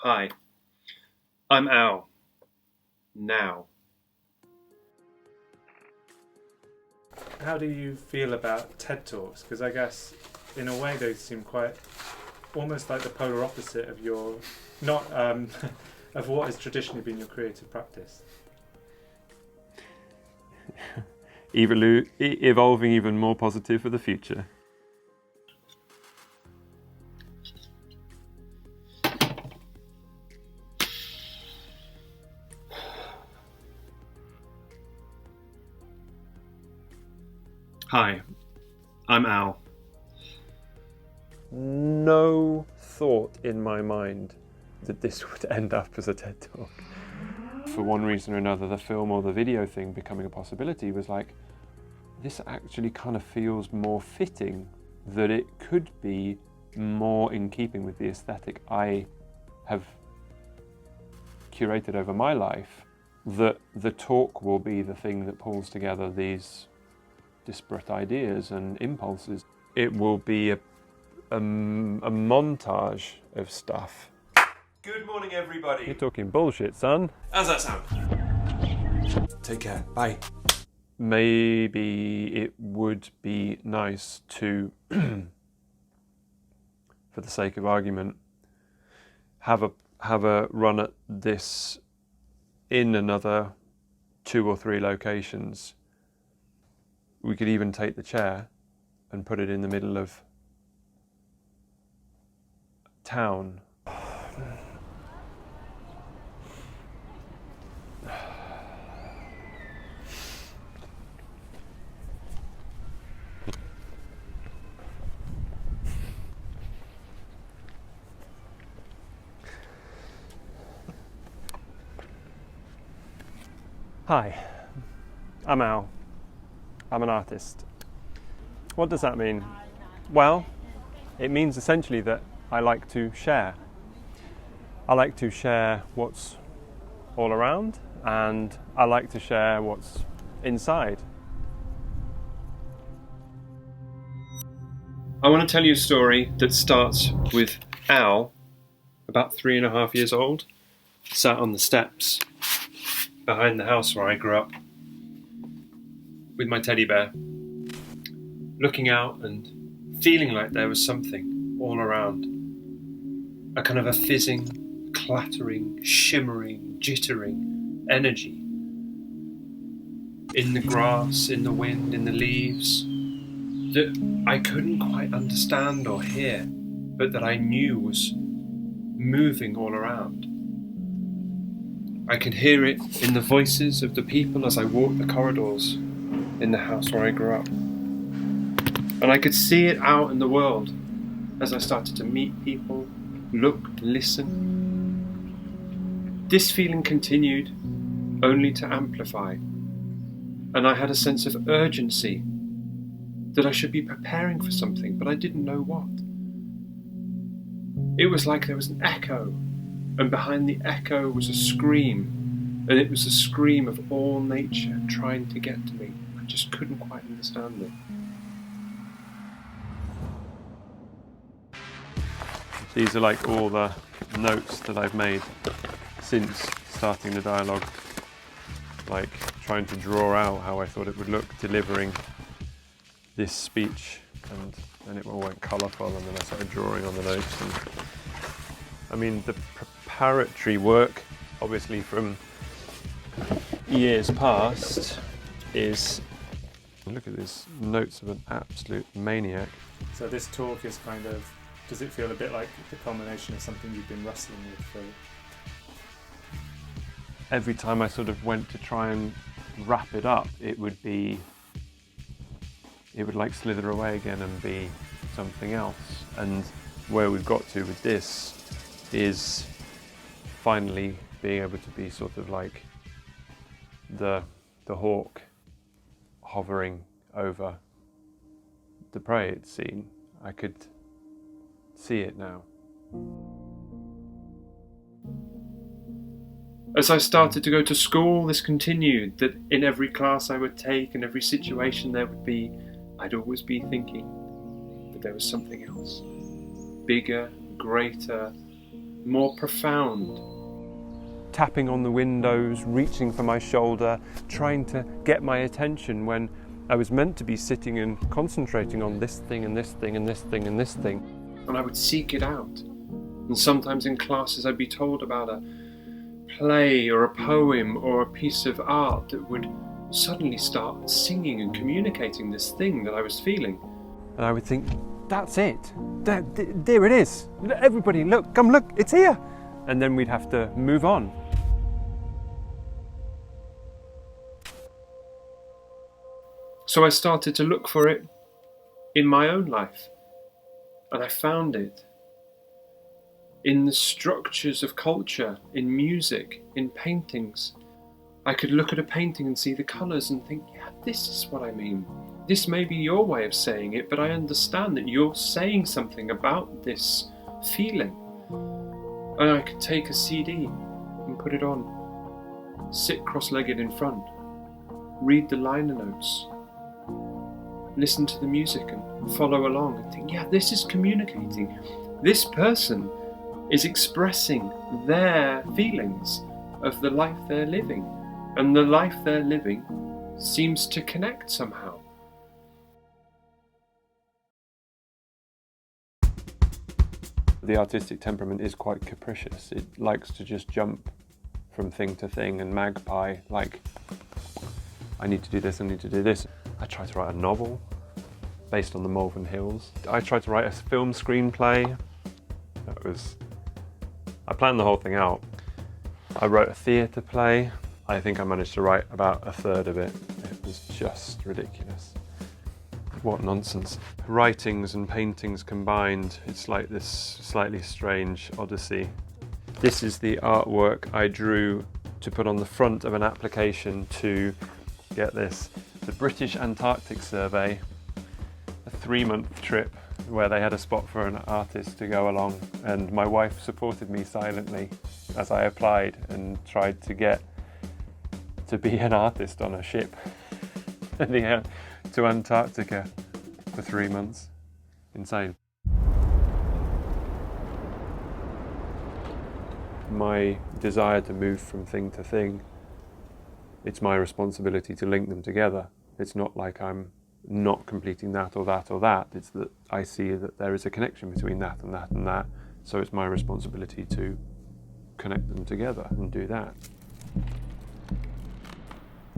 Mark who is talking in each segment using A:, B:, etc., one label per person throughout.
A: Hi, I'm Al. Now.
B: How do you feel about TED Talks? Because I guess, in a way, those seem quite almost like the polar opposite of your, not of what has traditionally been your creative practice.
C: Evolving even more positive for the future.
A: Hi, I'm Al.
C: No thought in my mind that this would end up as a TED Talk. For one reason or another, the film or the video thing becoming a possibility was like, this actually kind of feels more fitting, that it could be more in keeping with the aesthetic I have curated over my life, that the talk will be the thing that pulls together these disparate ideas and impulses. It will be a montage of stuff.
A: Good morning, everybody.
C: You're talking bullshit, son.
A: How's that sound? Take care. Bye.
C: Maybe it would be nice to, for the sake of argument, have a run at this in another 2 or 3 locations. We could even take the chair and put it in the middle of town. Hi, I'm Al. I'm an artist. What does that mean? Well, it means essentially that I like to share. I like to share what's all around, and I like to share what's inside.
A: I want to tell you a story that starts with Al, about 3.5 years old, sat on the steps behind the house where I grew up, with my teddy bear, looking out and feeling like there was something all around. A kind of a fizzing, clattering, shimmering, jittering energy. In the grass, in the wind, in the leaves, that I couldn't quite understand or hear, but that I knew was moving all around. I could hear it in the voices of the people as I walked the corridors in the house where I grew up. And I could see it out in the world as I started to meet people, look, listen. This feeling continued only to amplify, and I had a sense of urgency that I should be preparing for something, but I didn't know what. It was like there was an echo, and behind the echo was a scream, and it was a scream of all nature trying to get to me. I just couldn't quite understand it.
C: These are like all the notes that I've made since starting the dialogue, like trying to draw out how I thought it would look delivering this speech, and then it all went colourful, and then I started drawing on the notes. And I mean, the preparatory work, obviously from years past, is, look at this, notes of an absolute maniac.
B: So this talk is kind of, does it feel a bit like the culmination of something you've been wrestling with for
C: every time I sort of went to try and wrap it up, it would like slither away again and be something else. And where we've got to with this is finally being able to be sort of like the hawk hovering over the prey it's seen. I could see it now.
A: As I started to go to school, this continued, that in every class I would take and every situation there would be, I'd always be thinking that there was something else. Bigger, greater, more profound.
C: Tapping on the windows, reaching for my shoulder, trying to get my attention when I was meant to be sitting and concentrating on this thing and this thing and this thing and this thing.
A: And I would seek it out. And sometimes in classes I'd be told about a play or a poem or a piece of art that would suddenly start singing and communicating this thing that I was feeling.
C: And I would think, that's it. There it is. Everybody, look, come look, it's here. And then we'd have to move on.
A: So I started to look for it in my own life. And I found it in the structures of culture, in music, in paintings. I could look at a painting and see the colours and think, yeah, this is what I mean. This may be your way of saying it, but I understand that you're saying something about this feeling. And I could take a CD and put it on, sit cross-legged in front, read the liner notes, listen to the music and follow along and think, yeah, this is communicating. This person is expressing their feelings of the life they're living, and the life they're living seems to connect somehow.
C: The artistic temperament is quite capricious. It likes to just jump from thing to thing and magpie, like, I need to do this, I need to do this. I tried to write a novel based on the Malvern Hills. I tried to write a film screenplay. I planned the whole thing out. I wrote a theatre play. I think I managed to write about a third of it. It was just ridiculous. What nonsense. Writings and paintings combined, it's like this slightly strange odyssey. This is the artwork I drew to put on the front of an application to, get this, the British Antarctic Survey, a 3-month trip where they had a spot for an artist to go along, and my wife supported me silently as I applied and tried to get to be an artist on a ship to Antarctica for 3 months. Insane. My desire to move from thing to thing, it's my responsibility to link them together. It's not like I'm not completing that or that or that. It's that I see that there is a connection between that and that and that. So it's my responsibility to connect them together and do that.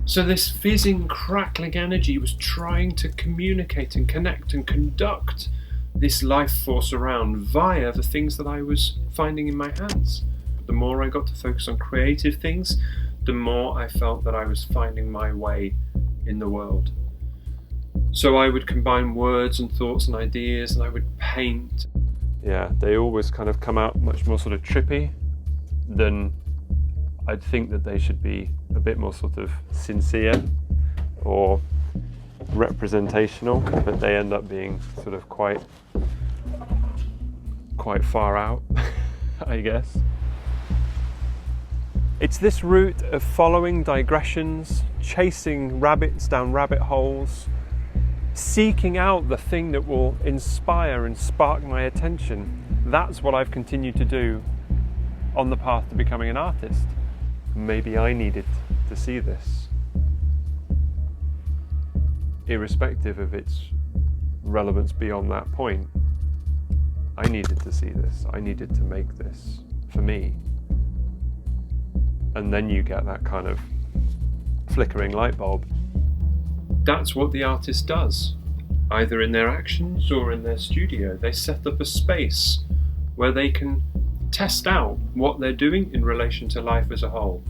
A: So this fizzing, crackling energy was trying to communicate and connect and conduct this life force around via the things that I was finding in my hands. The more I got to focus on creative things, the more I felt that I was finding my way in the world. So I would combine words and thoughts and ideas, and I would paint.
C: Yeah, they always kind of come out much more sort of trippy than I'd think that they should be, a bit more sort of sincere or representational, but they end up being sort of quite far out, I guess. It's this route of following digressions, chasing rabbits down rabbit holes, seeking out the thing that will inspire and spark my attention. That's what I've continued to do on the path to becoming an artist. Maybe I needed to see this, irrespective of its relevance beyond that point. I needed to see this. I needed to make this for me. And then you get that kind of flickering light bulb.
A: That's what the artist does. Either in their actions or in their studio, they set up a space where they can test out what they're doing in relation to life as a whole.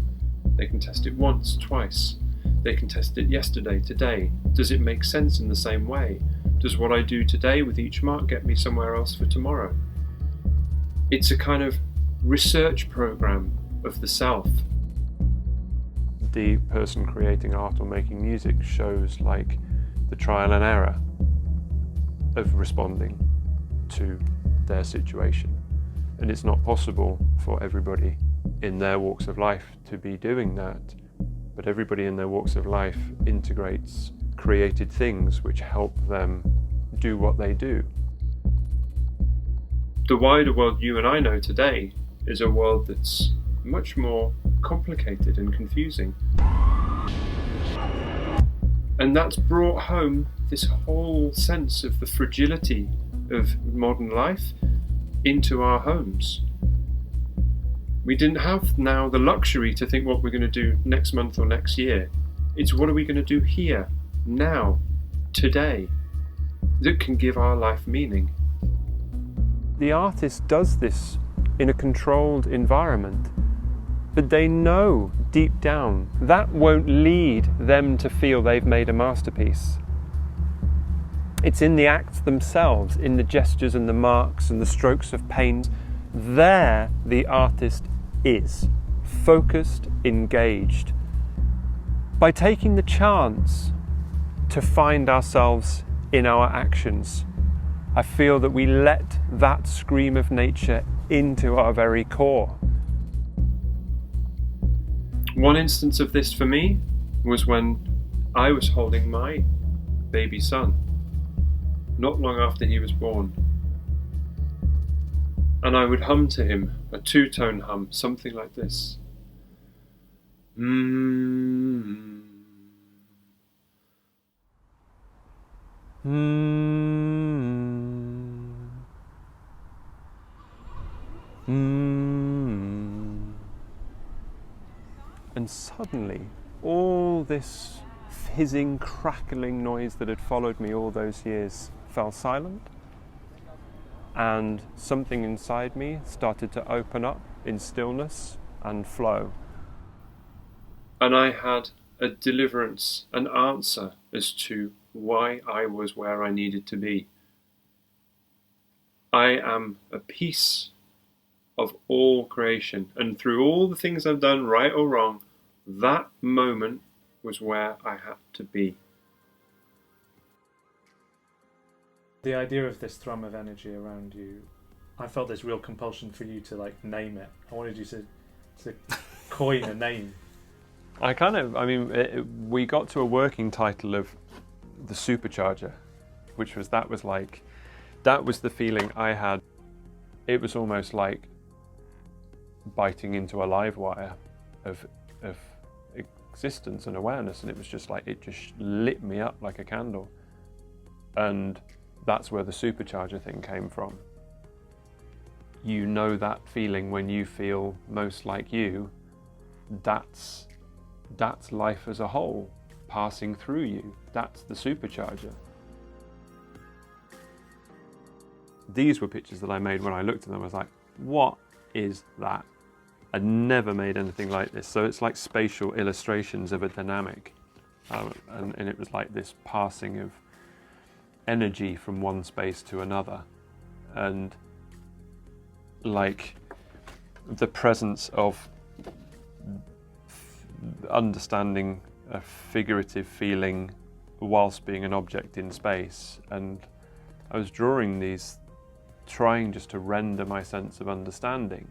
A: They can test it once, twice. They can test it yesterday, today. Does it make sense in the same way? Does what I do today with each mark get me somewhere else for tomorrow? It's a kind of research program of the self.
C: The person creating art or making music shows like the trial and error of responding to their situation. And it's not possible for everybody in their walks of life to be doing that, but everybody in their walks of life integrates created things which help them do what they do.
A: The wider world you and I know today is a world that's much more complicated and confusing. And that's brought home this whole sense of the fragility of modern life into our homes. We didn't have now the luxury to think what we're going to do next month or next year. It's what are we going to do here, now, today, that can give our life meaning.
C: The artist does this in a controlled environment, but they know deep down that won't lead them to feel they've made a masterpiece. It's in the acts themselves, in the gestures and the marks and the strokes of paint. There the artist is, focused, engaged. By taking the chance to find ourselves in our actions, I feel that we let that scream of nature into our very core.
A: One instance of this for me was when I was holding my baby son, not long after he was born. And I would hum to him, a two-tone hum, something like this. Mm.
C: Mm. Mm. And suddenly, all this hissing, crackling noise that had followed me all those years fell silent, and something inside me started to open up in stillness and flow.
A: And I had a deliverance, an answer as to why I was where I needed to be. I am a piece of all creation, and through all the things I've done, right or wrong, that moment was where I had to be.
B: The idea of this thrum of energy around you, I felt this real compulsion for you to name it. I wanted you to coin a name.
C: We got to a working title of the supercharger, that was the feeling I had. It was almost like biting into a live wire of existence and awareness, and it was just like, it just lit me up like a candle. And that's where the supercharger thing came from. You know that feeling when you feel most like you, that's life as a whole passing through you. That's the supercharger. These were pictures that I made. When I looked at them, I was like, what is that? I'd never made anything like this. So it's like spatial illustrations of a dynamic. And it was like this passing of energy from one space to another. And like the presence of understanding a figurative feeling whilst being an object in space. And I was drawing these, trying just to render my sense of understanding.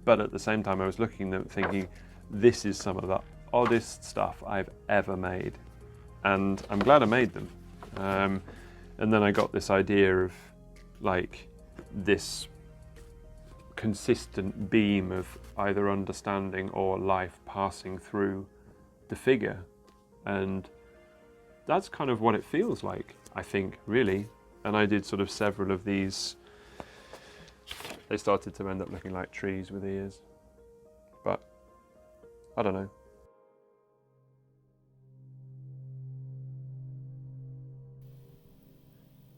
C: But at the same time, I was looking at them thinking, this is some of the oddest stuff I've ever made. And I'm glad I made them. And then I got this idea of like this consistent beam of either understanding or life passing through the figure. And that's kind of what it feels like, I think, really. And I did sort of several of these. They started to end up looking like trees with ears. But I don't know.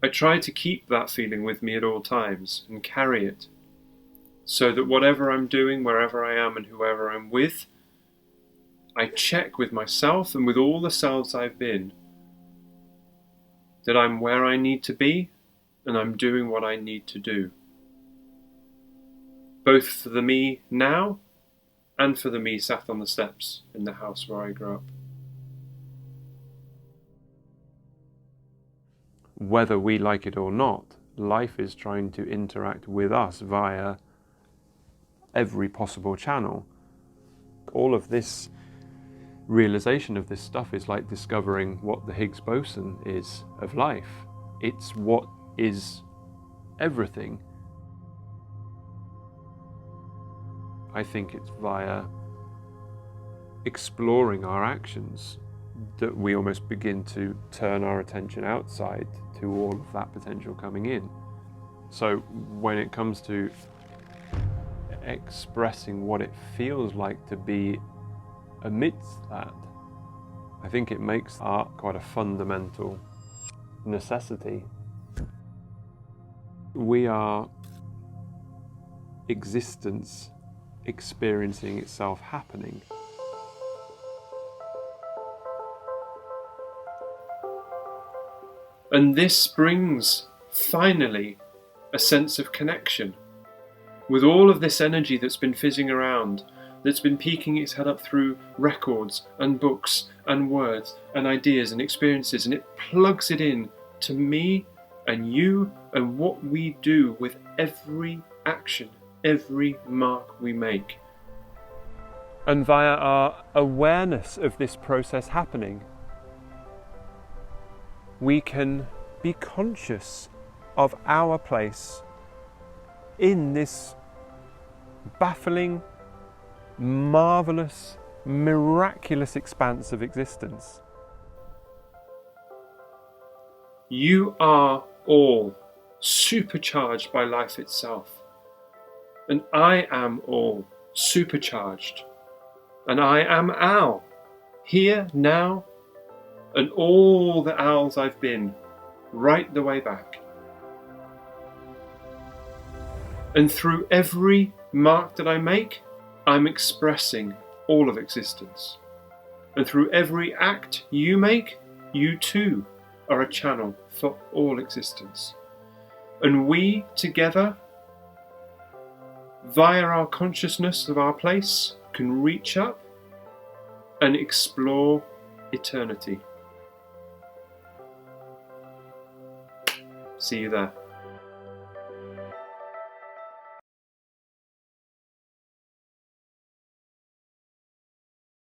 A: I try to keep that feeling with me at all times and carry it, so that whatever I'm doing, wherever I am and whoever I'm with, I check with myself and with all the selves I've been that I'm where I need to be and I'm doing what I need to do. Both for the me now and for the me sat on the steps in the house where I grew up.
C: Whether we like it or not, life is trying to interact with us via every possible channel. All of this realization of this stuff is like discovering what the Higgs boson is of life. It's what is everything. I think it's via exploring our actions that we almost begin to turn our attention outside to all of that potential coming in. So when it comes to expressing what it feels like to be amidst that, I think it makes art quite a fundamental necessity. We are existence experiencing itself happening.
A: And this brings, finally, a sense of connection with all of this energy that's been fizzing around, that's been peeking its head up through records and books and words and ideas and experiences, and it plugs it in to me and you and what we do with every action, every mark we make.
C: And via our awareness of this process happening, we can be conscious of our place in this baffling, marvellous, miraculous expanse of existence.
A: You are all supercharged by life itself. And I am all supercharged. And I am Al, here, now, and all the Als I've been, right the way back. And through every mark that I make, I'm expressing all of existence. And through every act you make, you too are a channel for all existence. And we together, via our consciousness of our place, can reach up and explore eternity. See you there.